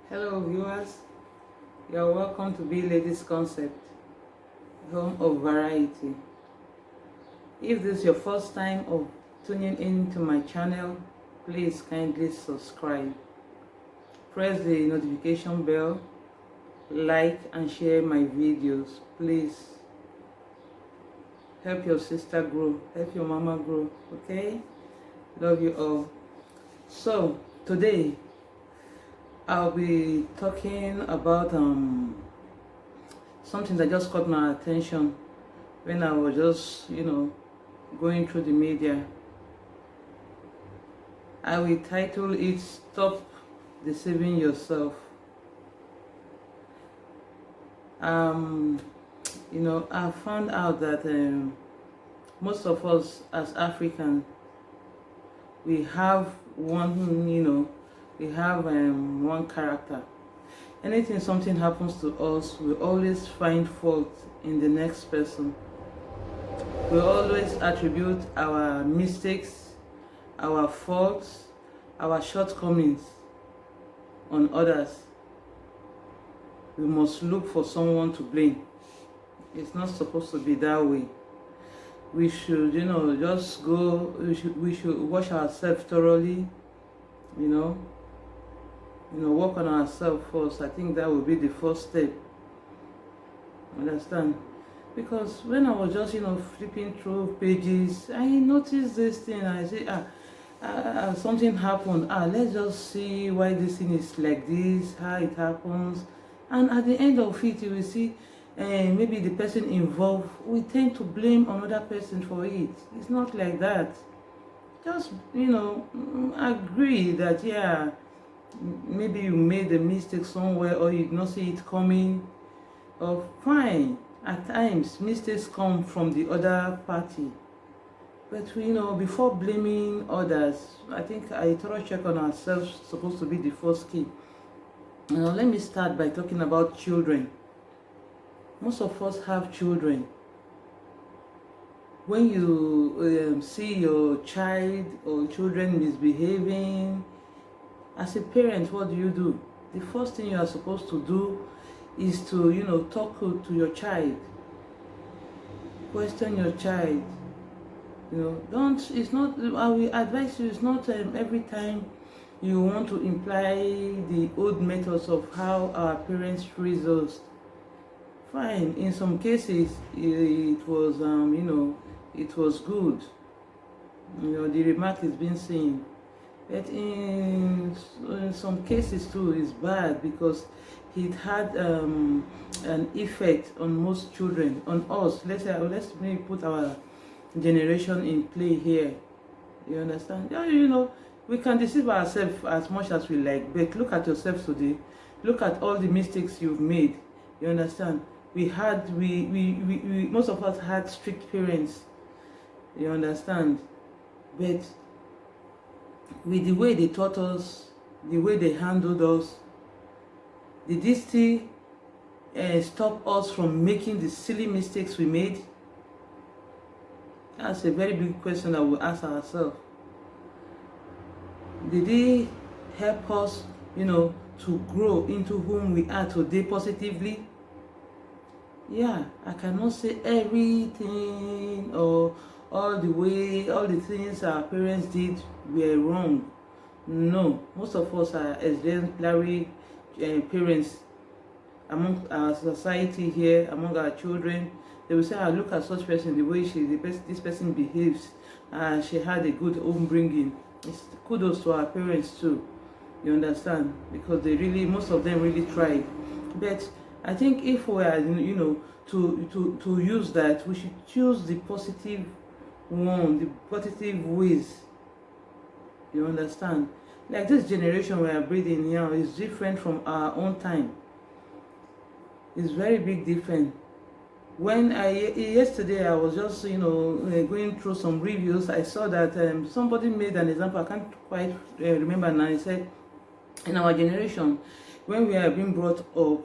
Hello viewers, you are welcome to Be Ladies Concept, home of variety. If this is your first time of tuning in to my channel, please kindly subscribe. Press the notification bell, like and share my videos. Please help your sister grow, help your mama grow, okay? Love you all. So today I'll be talking about something that just caught my attention when I was just, going through the media. I will title it Stop Deceiving Yourself. I found out that most of us as Africans, we have one, one character. Anything something happens to us, we always find fault in the next person. We always attribute our mistakes, our faults, our shortcomings on others. We must look for someone to blame. It's not supposed to be that way. We should, just go, we should wash ourselves thoroughly, work on ourselves first. I think that would be the first step. Understand? Because when I was just, flipping through pages, I noticed this thing. I say, something happened. Let's just see why this thing is like this, how it happens. And at the end of it, you will see maybe the person involved, we tend to blame another person for it. It's not like that. Just, agree that, yeah, maybe you made a mistake somewhere or you did not see it coming. Fine. At times, mistakes come from the other party. But, before blaming others, I think a thorough check on ourselves is supposed to be the first key. Let me start by talking about children. Most of us have children. When you see your child or children misbehaving, as a parent, what do? The first thing you are supposed to do is to, talk to your child. Question your child. It's not, I will advise you, it's not every time you want to imply the old methods of how our parents raised us. Fine, in some cases, it was, it was good. The remark is being seen. But in some cases too, it's bad because it had an effect on most children, on us. Let's maybe put our generation in play here. You understand? We can deceive ourselves as much as we like, but look at yourself today. Look at all the mistakes you've made. You understand? We most of us had strict parents. You understand? But with the way they taught us, the way they handled us, did this still stop us from making the silly mistakes we made? That's a very big question that we'll ask ourselves. Did they help us, to grow into whom we are today positively? Yeah, I cannot say everything or all the things our parents did were wrong. No, most of us are exemplary parents among our society here, among our children. They will say, look at such person, the way this person behaves. She had a good home bringing. It's kudos to our parents too. You understand? Because most of them really tried. But I think if we are, to use that, we should choose the positive one, the positive ways. You understand? Like this generation we are breathing now is different from our own time. It's very big different. When yesterday I was just going through some reviews, I saw that somebody made an example. I can't quite remember now. He said, in our generation, when we are being brought up,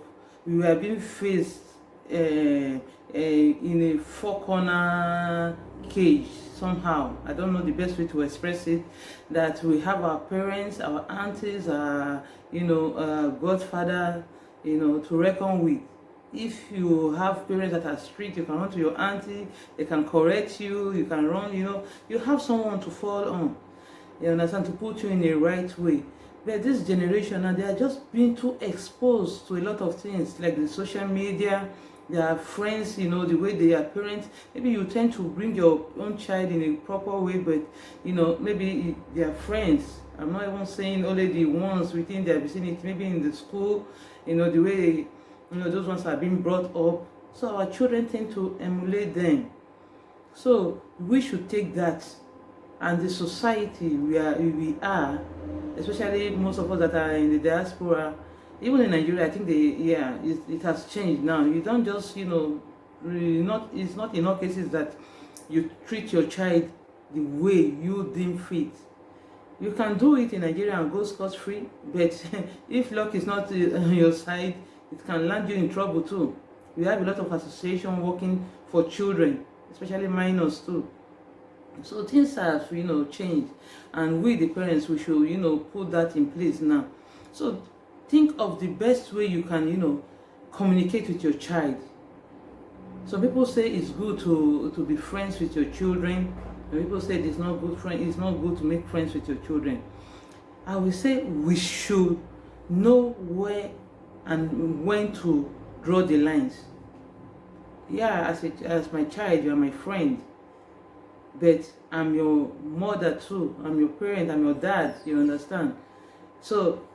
we were being faced in a four-corner cage somehow. I don't know the best way to express it. That we have our parents, our aunties, our godfather, to reckon with. If you have parents that are strict, you can run to your auntie, they can correct you, you can run, you have someone to fall on, you understand, to put you in the right way. But this generation now, they are just being too exposed to a lot of things like the social media, their friends, the way they are parents. Maybe you tend to bring your own child in a proper way, but maybe their friends. I'm not even saying only the ones within their vicinity, maybe in the school, the way those ones are being brought up. So our children tend to emulate them. So we should take that, and the society we are, especially most of us that are in the diaspora, even in Nigeria, I think it has changed now. You don't just it's not in all cases that you treat your child the way you deem fit. You can do it in Nigeria and go scot-free, but if luck is not on your side, it can land you in trouble too. We have a lot of association working for children, especially minors too. So things have changed, and we the parents, we should put that in place now. So think of the best way you can communicate with your child. Some people say it's good to be friends with your children, and people say it's not good to make friends with your children. I will say we should know where and when to draw the lines. Yeah, as my child, you are my friend, but I'm your mother too, I'm your parent, I'm your dad, you understand? So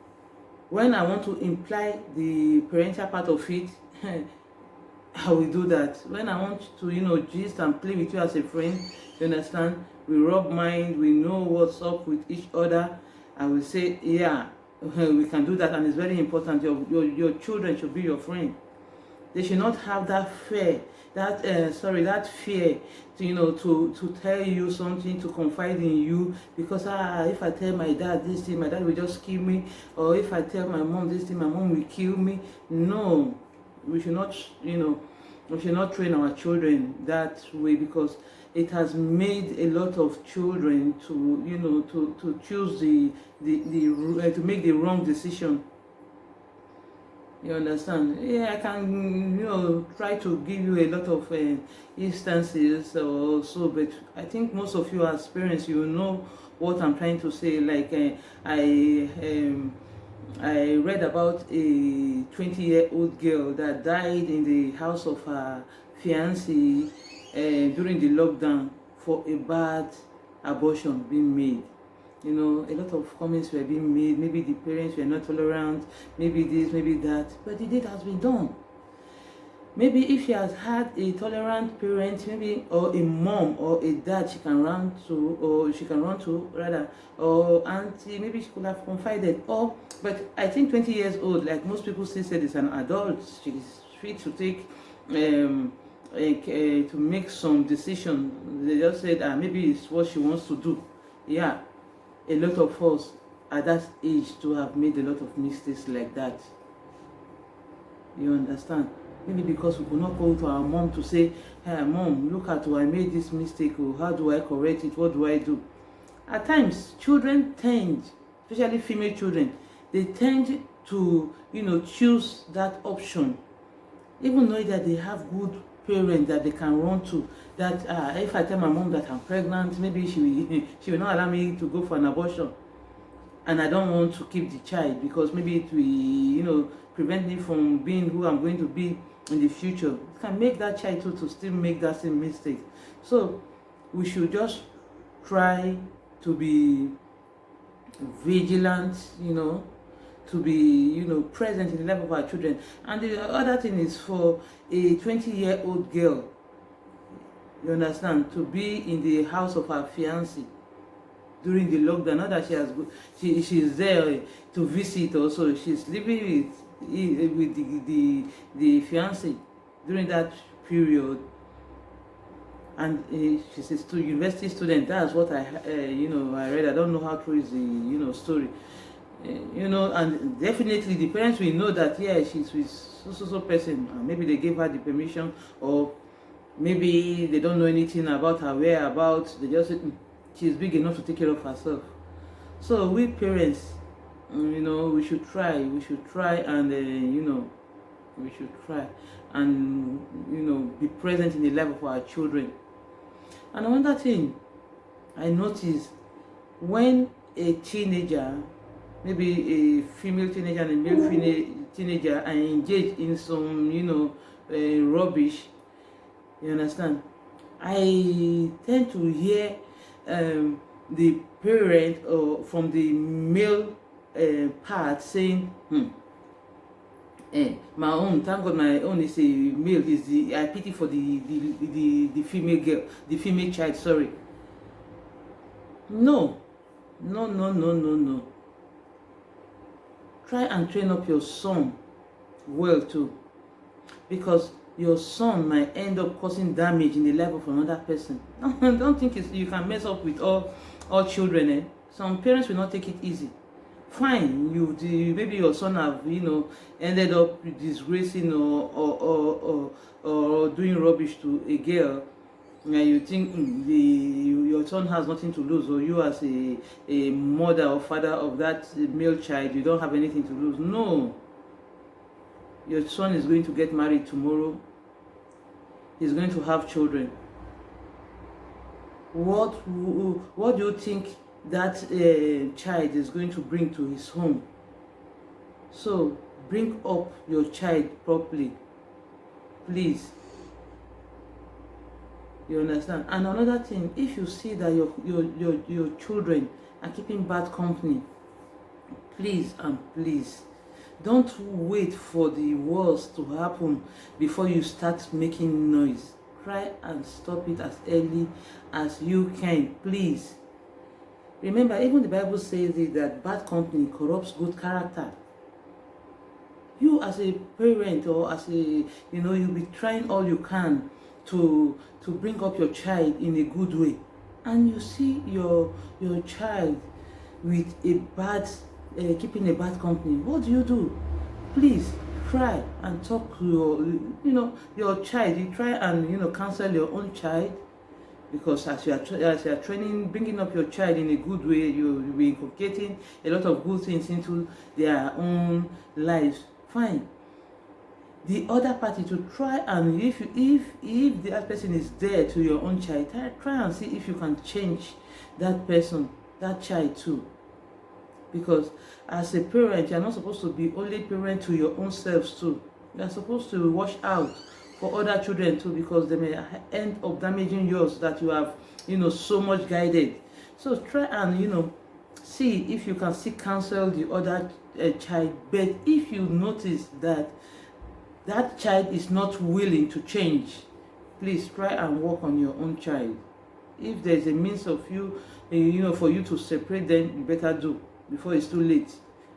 when I want to imply the parental part of it, I will do that. When I want to gist and play with you as a friend, you understand, we rub mind, we know what's up with each other, I will say, yeah, we can do that. And it's very important. Your children should be your friend. They should not have that fear, that fear to tell you something, to confide in you, because if I tell my dad this thing, my dad will just kill me, or if I tell my mom this thing, my mom will kill me. No, we should not train our children that way, because it has made a lot of children to choose to make the wrong decision. You understand? Yeah, I can try to give you a lot of instances or so, but I think most of you as parents, you know what I'm trying to say. Like I read about a 20-year-old girl that died in the house of her fiancé during the lockdown for a bad abortion being made. A lot of comments were being made. Maybe the parents were not tolerant, maybe this, maybe that, but the deed has been done. Maybe if she has had a tolerant parent, maybe, or a mom or a dad she can run to, or auntie, maybe she could have confided. But I think 20 years old, like most people still said, is an adult. She is free to take to make some decision. They just said maybe it's what she wants to do. Yeah, a lot of us at that age to have made a lot of mistakes like that. You understand? Maybe because we could not go to our mom to say, hey mom, look at I made this mistake, or how do I correct it, what do I do? At times children tend, especially female children, they tend to choose that option, even knowing that they have good parents that they can run to. That if I tell my mom that I'm pregnant, maybe she will not allow me to go for an abortion, and I don't want to keep the child because maybe it will prevent me from being who I'm going to be in the future. It can make that child to still make that same mistake. So we should just try to be vigilant, to be present in the life of our children. And the other thing is for a 20-year-old girl, you understand, to be in the house of her fiancé during the lockdown. Not that she's there to visit, also she's living with the fiancé during that period, and she's a university student. That's what I read. I don't know how true is the story. And definitely the parents will know that she's with so person, maybe they gave her the permission, or Maybe they don't know anything about her whereabouts. They just say, she's big enough to take care of herself. So we parents, we should try. We should try and, we should try and, be present in the life of our children. And another thing I noticed, when a teenager, maybe a female teenager and a male teenager, are engaged in some, rubbish, you understand, I tend to hear the parent or from the male part saying, my own, thank God my own is a male, is the, I pity for the female girl, the female child, sorry. No. Try and train up your son well too, because your son might end up causing damage in the life of another person. Don't think you can mess up with all children. Some parents will not take it easy. Fine, maybe your son have ended up disgracing or doing rubbish to a girl, and you think your son has nothing to lose, or you as a mother or father of that male child, you don't have anything to lose. No, your son is going to get married tomorrow. He's going to have children. What do you think that child is going to bring to his home? So bring up your child properly, please. You understand? And another thing, if you see that your children are keeping bad company, please and please, don't wait for the worst to happen before you start making noise. Try and stop it as early as you can, please. Remember, even the Bible says that bad company corrupts good character. You as a parent, or as a, you'll be trying all you can to bring up your child in a good way, and you see your child with a bad keeping a bad company. What do? Please try and talk to your child. You try and counsel your own child, because as you are training, bringing up your child in a good way, you'll be inculcating a lot of good things into their own lives. Fine. The other party to try, and if the other person is there to your own child, try and see if you can change that person, that child too. Because as a parent, you're not supposed to be only parent to your own selves too. You're supposed to watch out for other children too, because they may end up damaging yours that you have so much guided. So try and see if you can seek counsel the other child. But if you notice that that child is not willing to change, please try and work on your own child. If there's a means of for you to separate them, you better do before it's too late.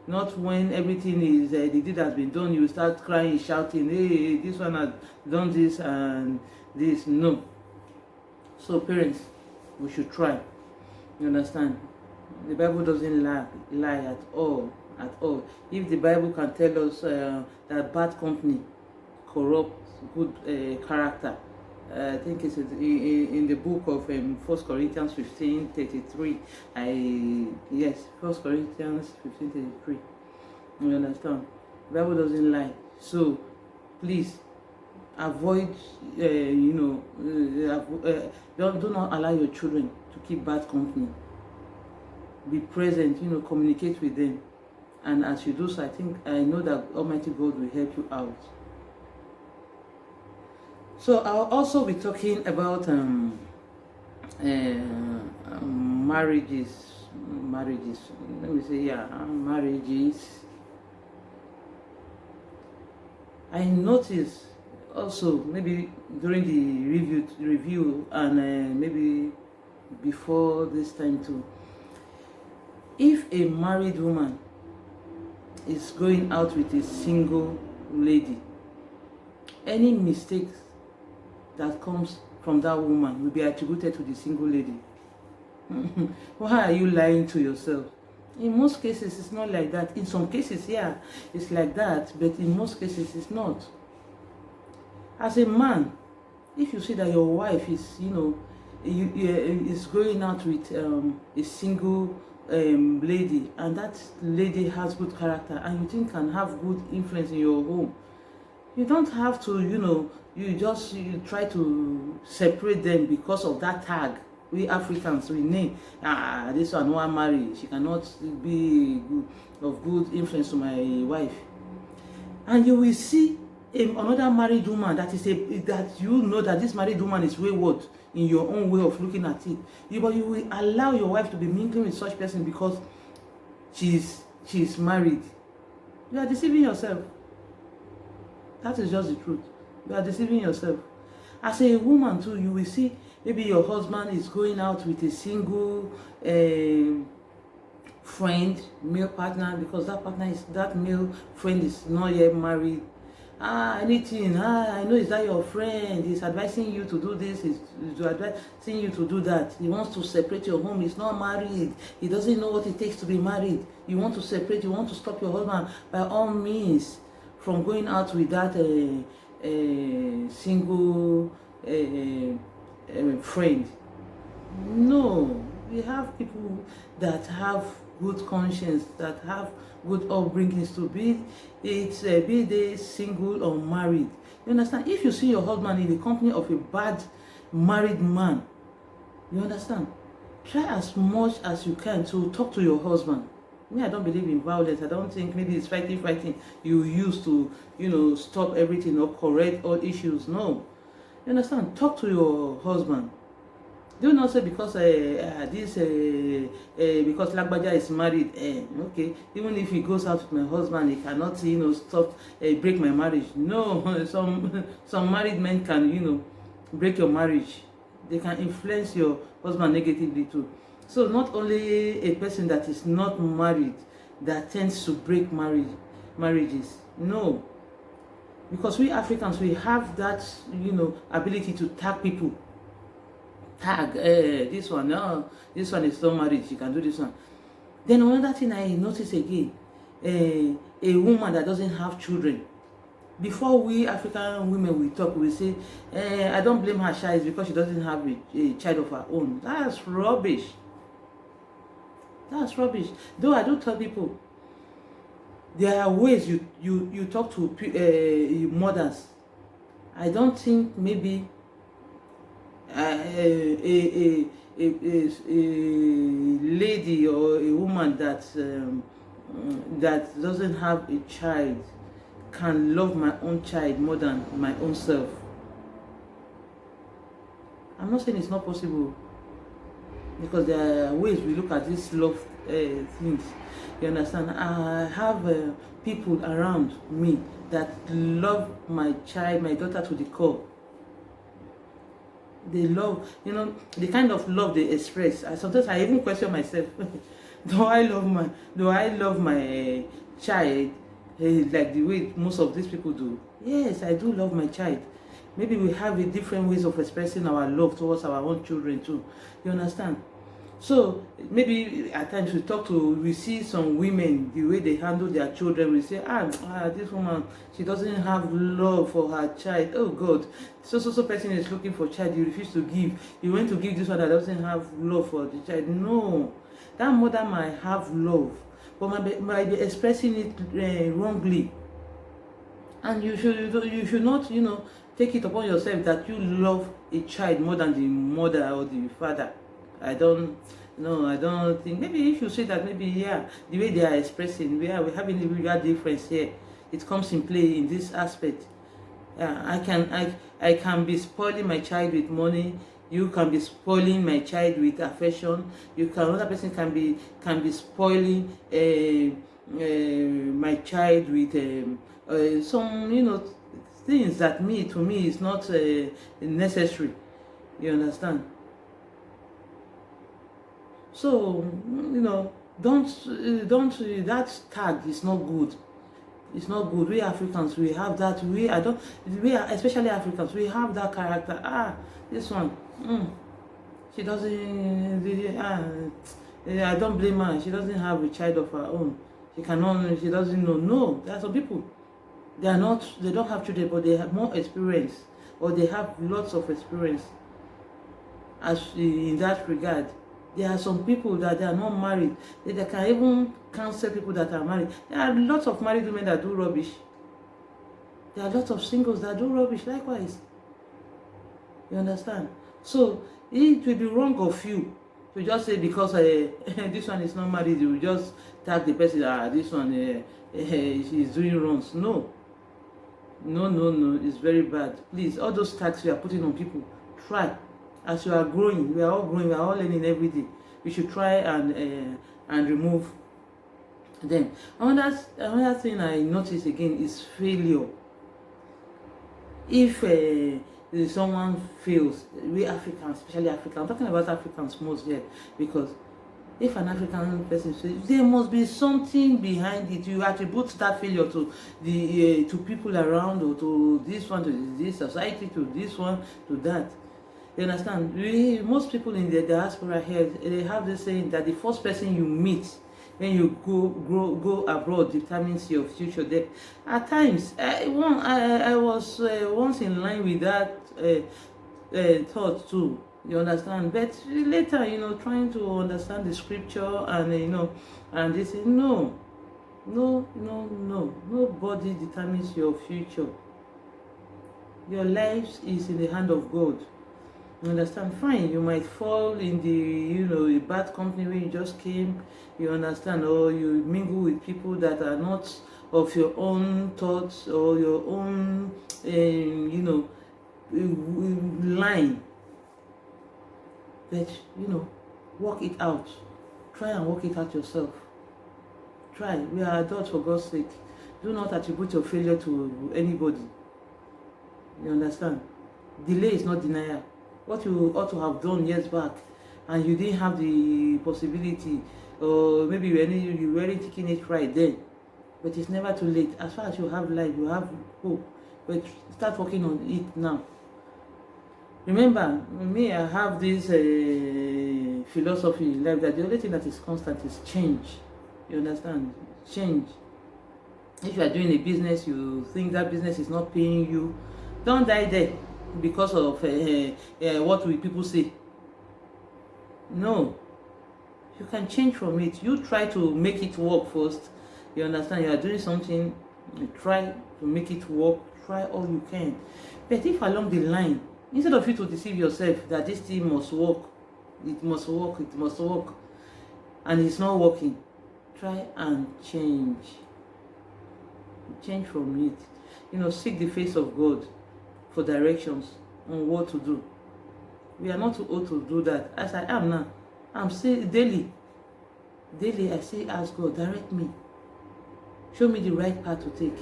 Not when everything is the deed has been done, you start crying, shouting, hey, this one has done this and this. No. So parents, we should try. You understand? The Bible doesn't lie at all. If the Bible can tell us that bad company corrupts good character, I think it's in the book of 1 Corinthians 15:33. 1 Corinthians 15:33. You understand? The Bible doesn't lie. So please avoid, do not allow your children to keep bad company. Be present, communicate with them. And as you do so, I know that Almighty God will help you out. So I'll also be talking about marriages. Let me say, marriages. I noticed also, maybe during the review and maybe before this time too, if a married woman is going out with a single lady, any mistakes that comes from that woman will be attributed to the single lady. Why are you lying to yourself? In most cases, it's not like that. In some cases, yeah, it's like that, but in most cases, it's not. As a man, If you see that your wife is, is going out with a single lady, and that lady has good character, and you think can have good influence in your home, you don't have to, you try to separate them because of that tag. We Africans, we name, this one want marry, she cannot be of good influence to my wife. And you will see another married woman that that this married woman is wayward in your own way of looking at it. But you will allow your wife to be mingling with such person because she's married. You are deceiving yourself. That is just the truth. You are deceiving yourself. As a woman too, you will see maybe your husband is going out with a single friend, male partner, because that male friend is not yet married. Anything, I know, is that your friend? He's advising you to do this, he's advising you to do that. He wants to separate your home, he's not married. He doesn't know what it takes to be married. You want to separate, you want to stop your husband by all means from going out with that single friend. No, we have people that have good conscience, that have good upbringings, to be they single or married. You understand? If you see your husband in the company of a bad married man, you understand? Try as much as you can to talk to your husband. Me, I don't believe in violence. I don't think maybe it's fighting you use to, stop everything or correct all issues. No. You understand? Talk to your husband. Do not say because because Lagbaja is married, okay, even if he goes out with my husband, he cannot, stop, break my marriage. No, some married men can, break your marriage. They can influence your husband negatively too. So not only a person that is not married that tends to break marriages. No, because we Africans, we have that, ability to tag people. Tag, this one, no, this one is not married, she can do this one. Then another thing I notice again, a woman that doesn't have children. Before we African women we talk, we say, I don't blame her child because she doesn't have a child of her own. That's rubbish. That's rubbish. Though I do tell people, there are ways you talk to mothers. I don't think maybe a lady or a woman that doesn't have a child can love my own child more than my own self. I'm not saying it's not possible, because there are ways we look at these love things. You understand? I have people around me that love my child, my daughter, to the core. They love, the kind of love they express. Sometimes I even question myself: do I love my child like the way most of these people do? Yes, I do love my child. Maybe we have a different ways of expressing our love towards our own children too. You understand? So maybe at times we see some women, the way they handle their children, we say, this woman, she doesn't have love for her child. Oh God, so person is looking for child, you refuse to give. You went to give this one that doesn't have love for the child. No, that mother might have love, but might be expressing it wrongly. And you should not, take it upon yourself that you love a child more than the mother or the father. I don't think. Maybe if you say that, maybe the way they are expressing, we're having a real difference here. It comes in play in this aspect. I can be spoiling my child with money. You can be spoiling my child with affection. Another person can be spoiling my child with some things that to me is not necessary. You understand? So don't that tag is not good. It's not good. We Africans, we have that. We are especially Africans. We have that character. This one, she doesn't. I don't blame her. She doesn't have a child of her own. She cannot. She doesn't know. No, there are some people. They don't have children, but they have more experience, or they have lots of experience as in that regard. There are some people that they are not married. They can even counsel people that are married. There are lots of married women that do rubbish. There are lots of singles that do rubbish likewise. You understand? So it will be wrong of you to just say because this one is not married, you will just tag the person, this one she's doing wrongs. No. No, no, no, it's very bad. Please, all those tags you are putting on people, try. As you are growing, we are all growing, we are all learning every day. We should try and remove them. Another thing I notice again is failure. If someone fails, we Africans, especially Africans, I'm talking about Africans most here, because if an African person fails, there must be something behind it. You attribute that failure to the to people around, or to this one, to this society, to this one, to that. You understand? Most people in the diaspora here, they have this saying that the first person you meet when you go abroad determines your future there. At times, I was once in line with that thought too. You understand? But later, trying to understand the scripture and and this, no, nobody determines your future. Your life is in the hand of God. You understand? Fine, you might fall in the a bad company where you just came, you understand, or you mingle with people that are not of your own thoughts or your own line. But work it out. Try and work it out yourself. Try. We are adults, for God's sake. Do not attribute your failure to anybody. You understand? Delay is not denial. What you ought to have done years back and you didn't have the possibility, or maybe you weren't taking it right then, but it's never too late. As far as you have life, you have hope, but start working on it now. Remember, me, I have this philosophy in life that the only thing that is constant is change. You understand? Change. If you are doing a business, you think that business is not paying you, don't die there because of what will people say. No, you can change from it. You try to make it work first. You understand? You are doing something, you try to make it work. Try all you can. But if along the line, instead of you to deceive yourself that this thing must work, it must work, and it's not working, try and change. Change from it. Seek the face of God for directions on what to do. We are not too old to do that. As I am now, I'm saying daily I say, ask God, direct me, show me the right path to take.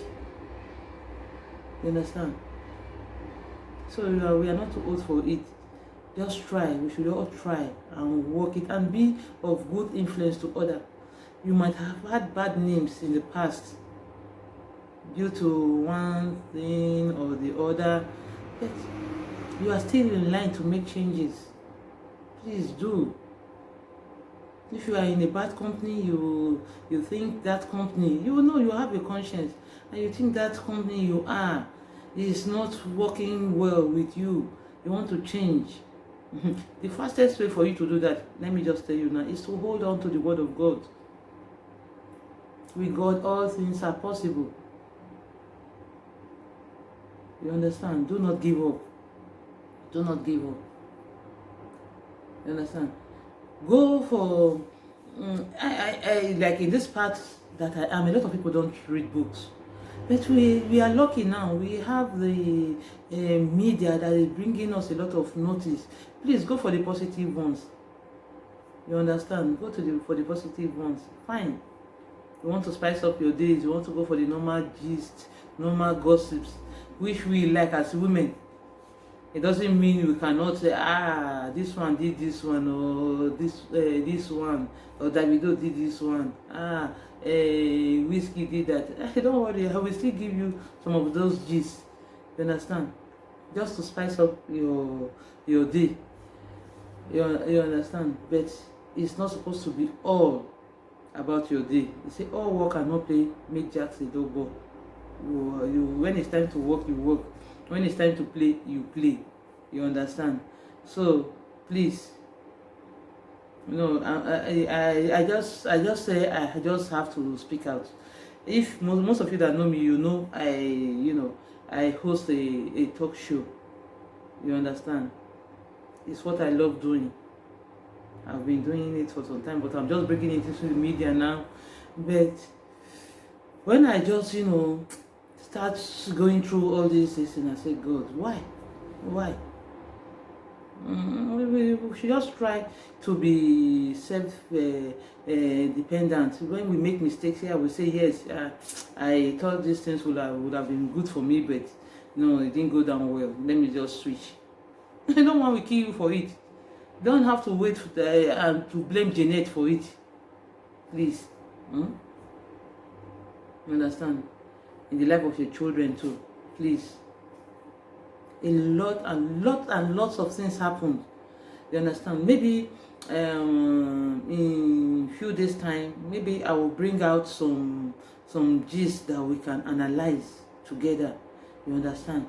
You understand? So we are not too old for it. Just try. We should all try and work it and be of good influence to others. You might have had bad names in the past due to one thing or the other, but you are still in line to make changes. Please do. If you are in a bad company, you think that company, you have a conscience, and you think that company you are is not working well with you. You want to change. The fastest way for you to do that, let me just tell you now, is to hold on to the word of God. With God, all things are possible. You understand? Do not give up. Do not give up. You understand? Go for I like in this part that I am, a lot of people don't read books, but we are lucky now. We have the media that is bringing us a lot of notice. Please go for the positive ones. You understand? Go for the positive ones. Fine. You want to spice up your days, you want to go for the normal gist, normal gossips, which we like as women. It doesn't mean we cannot say, this one did this one, or this one, or Davido did this one, Whiskey did that. Don't worry, I will still give you some of those gists. You understand? Just to spice up your day. You understand? But it's not supposed to be all about your day. You say, all work and not play make Jack a dog ball. When it's time to work, you work. When it's time to play, you play. You understand? So please, I just say I just have to speak out. If most of you that know me, I host a talk show. You understand? It's what I love doing. I've been doing it for some time, but I'm just bringing it into the media now. But when I just, start going through all these things, and I say, God, why? Why? We should just try to be self-dependent. When we make mistakes here, we say, yes, I thought these things would have been good for me, but no, it didn't go down well. Let me just switch. I don't want to kill you for it. Don't have to wait and to blame Jeanette for it. Please. You understand? In the life of your children too. Please. A lot and lots of things happen. You understand? Maybe in few days time, maybe I will bring out some gist that we can analyze together. You understand?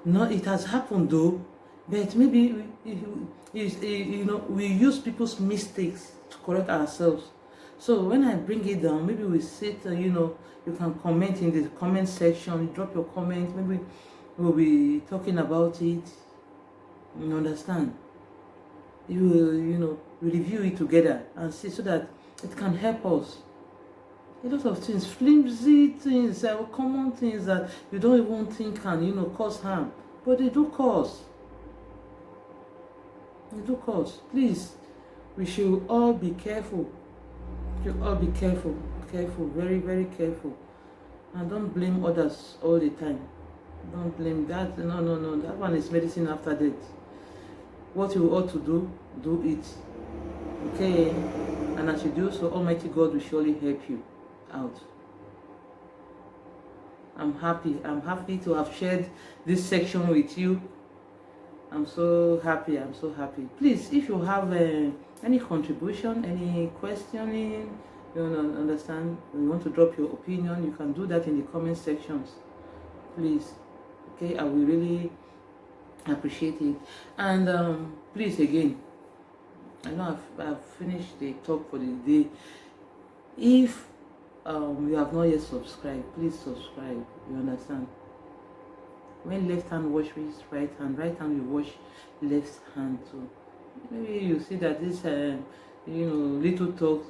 No, it has happened though, but maybe we use people's mistakes to correct ourselves. So when I bring it down, maybe we sit, you can comment in the comment section, drop your comments, maybe we'll be talking about it. You understand? You will, we review it together and see so that it can help us. A lot of things, flimsy things, common things that you don't even think can, cause harm. But they do cause. They do cause. Please, we should all be careful. We should all be careful. Careful, very, very careful. And don't blame others all the time. Don't blame that. No. That one is medicine after death. What you ought to do it. Okay? And as you do so, Almighty God will surely help you out. I'm happy to have shared this section with you. I'm so happy. Please, if you have any contribution, any questioning, understand, you want to drop your opinion, you can do that in the comment sections. Please. Okay, I will really appreciate it. And please, again, I know I've finished the talk for the day. If you have not yet subscribed, please subscribe. You understand? When left hand washes right hand will wash left hand too. Maybe you see that this little talk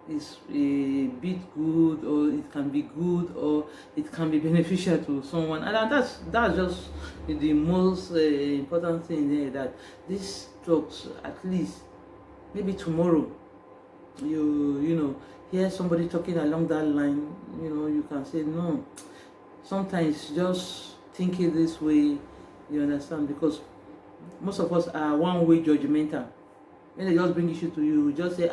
is a bit good, or it can be good, or it can be beneficial to someone, and that's just the most important thing here, that this talks, at least maybe tomorrow you hear somebody talking along that line, you can say, no, sometimes just think it this way. You understand? Because most of us are one-way judgmental. When they just bring issue to you, just say,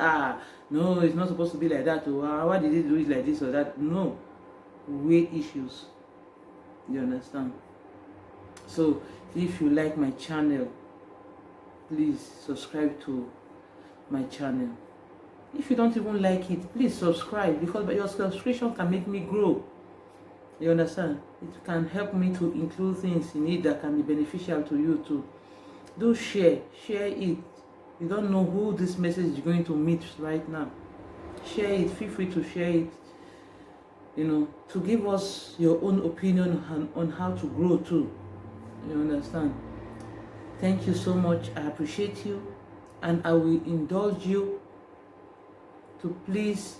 no, it's not supposed to be like that, or why did they do it like this or that? No, weigh issues. You understand? So if you like my channel, please subscribe to my channel. If you don't even like it, please subscribe, because your subscription can make me grow. You understand? It can help me to include things in it that can be beneficial to you too. Do share it. You don't know who this message is going to meet right now. Share it. Feel free to share it. To give us your own opinion on how to grow too. You understand? Thank you so much. I appreciate you, and I will indulge you to please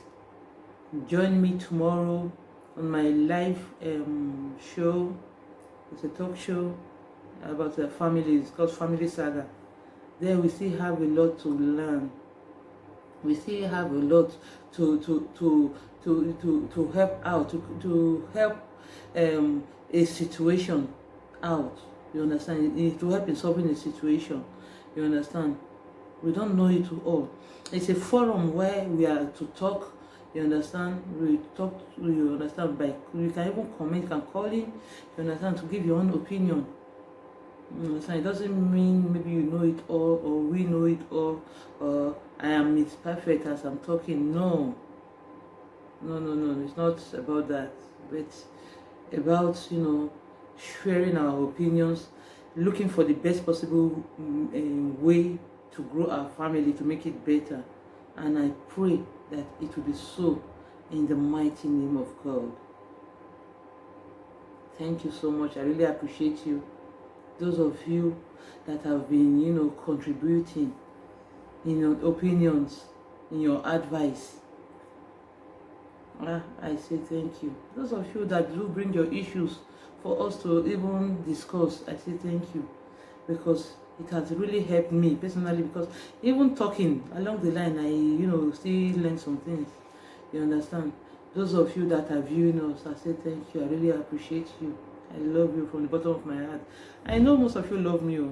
join me tomorrow on my live show. It's a talk show about the family. It's called Family Saga. There we still have a lot to learn. We still have a lot to help out, to help a situation out. You understand? To help in solving a situation. You understand? We don't know it all. It's a forum where we are to talk. You understand? We talk. You understand? You can even comment, you can call in. You understand? To give your own opinion. You understand? It doesn't mean maybe you know it all, or we know it all, or I am as perfect as I'm talking. No. It's not about that. But about sharing our opinions, looking for the best possible way to grow our family, to make it better. And I pray that it will be so in the mighty name of God. Thank you so much. I really appreciate you. Those of you that have been, contributing in your opinions, in your advice. I say thank you. Those of you that do bring your issues for us to even discuss, I say thank you, because it has really helped me personally, because even talking along the line, I still learn some things. You understand? Those of you that are viewing us, I say thank you. I really appreciate you. I love you from the bottom of my heart. I know most of you love me.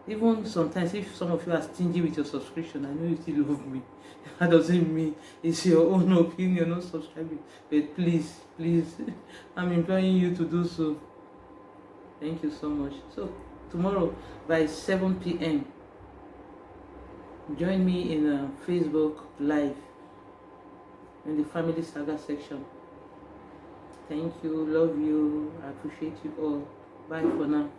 Even sometimes, if some of you are stingy with your subscription, I know you still love me. That doesn't mean it's your own opinion, not subscribing. But please, please, I'm imploring you to do so. Thank you so much. So, tomorrow by 7 p.m., join me in a Facebook Live in the Family Saga section. Thank you, love you, I appreciate you all. Bye for now.